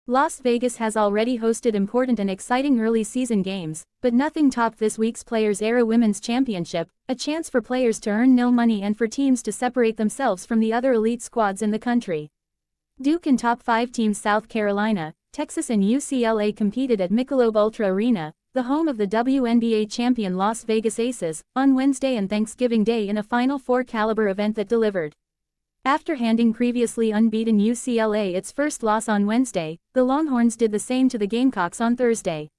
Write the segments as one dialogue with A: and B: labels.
A: Las Vegas has already hosted important and exciting early season games, but nothing topped this week's Players Era Women's Championship, a chance for players to earn nil money and for teams to separate themselves from the other elite squads in the country. Duke and top 5 teams South Carolina, Texas and UCLA competed at Michelob Ultra Arena, the home of the WNBA champion Las Vegas Aces, on Wednesday and Thanksgiving Day in a Final Four caliber event that delivered. After handing previously unbeaten UCLA its first loss on Wednesday, the Longhorns did the same to the Gamecocks on Thursday.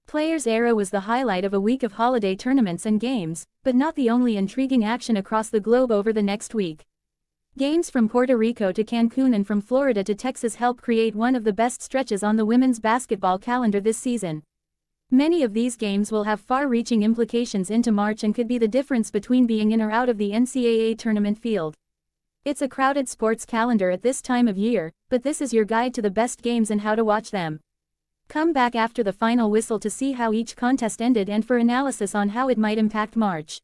A: Players Era was the highlight of a week of holiday tournaments and games, but not the only intriguing action across the globe over the next week. Games from Puerto Rico to Cancun and from Florida to Texas help create one of the best stretches on the women's basketball calendar this season. Many of these games will have far-reaching implications into March and could be the difference between being in or out of the NCAA tournament field. It's a crowded sports calendar at this time of year, but this is your guide to the best games and how to watch them. Come back after the final whistle to see how each contest ended and for analysis on how it might impact March.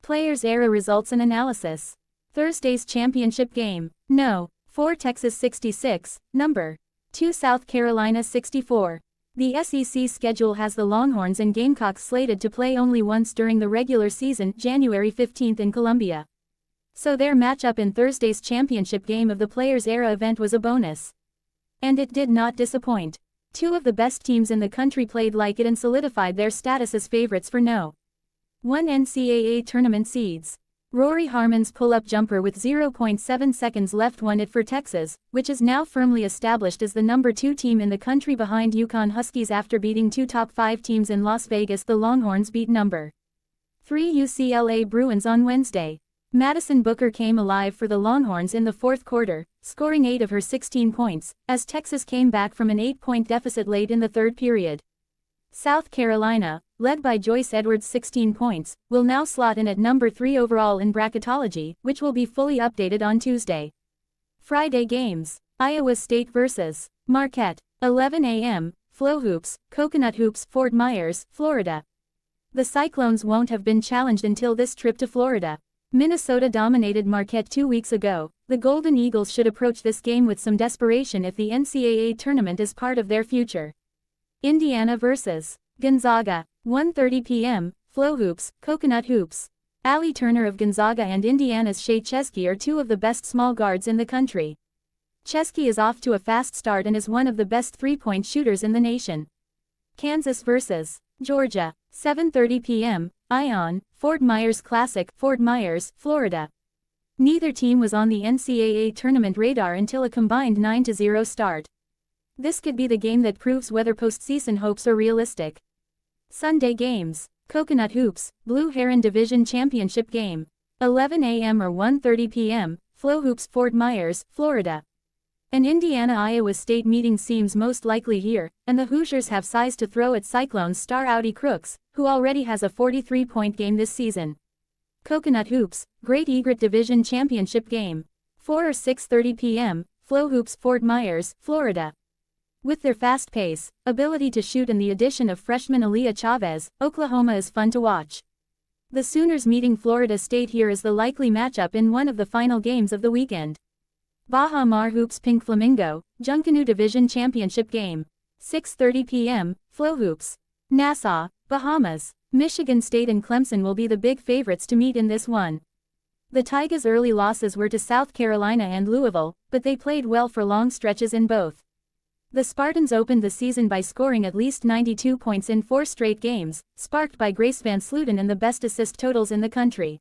A: Players Era results and analysis. Thursday's championship game. No. 4 Texas 66, number 2 South Carolina 64. The SEC schedule has the Longhorns and Gamecocks slated to play only once during the regular season, January 15 in Columbia. So their matchup in Thursday's championship game of the Players Era event was a bonus. And it did not disappoint. 2 of the best teams in the country played like it and solidified their status as favorites for No. 1 NCAA tournament seeds. Rory Harmon's pull-up jumper with 0.7 seconds left won it for Texas, which is now firmly established as the number 2 team in the country behind UConn Huskies after beating 2 top 5 teams in Las Vegas. The Longhorns beat number 3 UCLA Bruins on Wednesday. Madison Booker came alive for the Longhorns in the fourth quarter, scoring 8 of her 16 points, as Texas came back from an 8-point deficit late in the third period. South Carolina, led by Joyce Edwards' 16 points, will now slot in at number 3 overall in bracketology, which will be fully updated on Tuesday. Friday games. Iowa State vs. Marquette, 11 a.m., Flo Hoops, Coconut Hoops, Fort Myers, Florida. The Cyclones won't have been challenged until this trip to Florida. Minnesota dominated Marquette 2 weeks ago. The Golden Eagles should approach this game with some desperation if the NCAA tournament is part of their future. Indiana vs. Gonzaga, 1:30 p.m., Flo Hoops, Coconut Hoops. Allie Turner of Gonzaga and Indiana's Shea Chesky are 2 of the best small guards in the country. Chesky is off to a fast start and is one of the best three-point shooters in the nation. Kansas vs. Georgia, 7:30 p.m., Ion, Fort Myers Classic, Fort Myers, Florida. Neither team was on the NCAA tournament radar until a combined 9-0 start. This could be the game that proves whether postseason hopes are realistic. Sunday games. Coconut Hoops, Blue Heron Division Championship game. 11 a.m. or 1:30 p.m., Flo Hoops, Fort Myers, Florida. An Indiana-Iowa State meeting seems most likely here, and the Hoosiers have size to throw at Cyclones star Audi Crooks, who already has a 43-point game this season. Coconut Hoops, Great Egret Division Championship game. 4 or 6:30 p.m., Flo Hoops, Fort Myers, Florida. With their fast pace, ability to shoot and the addition of freshman Aaliyah Chavez, Oklahoma is fun to watch. The Sooners meeting Florida State here is the likely matchup in one of the final games of the weekend. Baha Mar Hoops Pink Flamingo, Junkanoo Division Championship game. 6:30 p.m., Flo Hoops. Nassau, Bahamas. Michigan State and Clemson will be the big favorites to meet in this one. The Tigers' early losses were to South Carolina and Louisville, but they played well for long stretches in both. The Spartans opened the season by scoring at least 92 points in 4 straight games, sparked by Grace Van Sluten and the best assist totals in the country.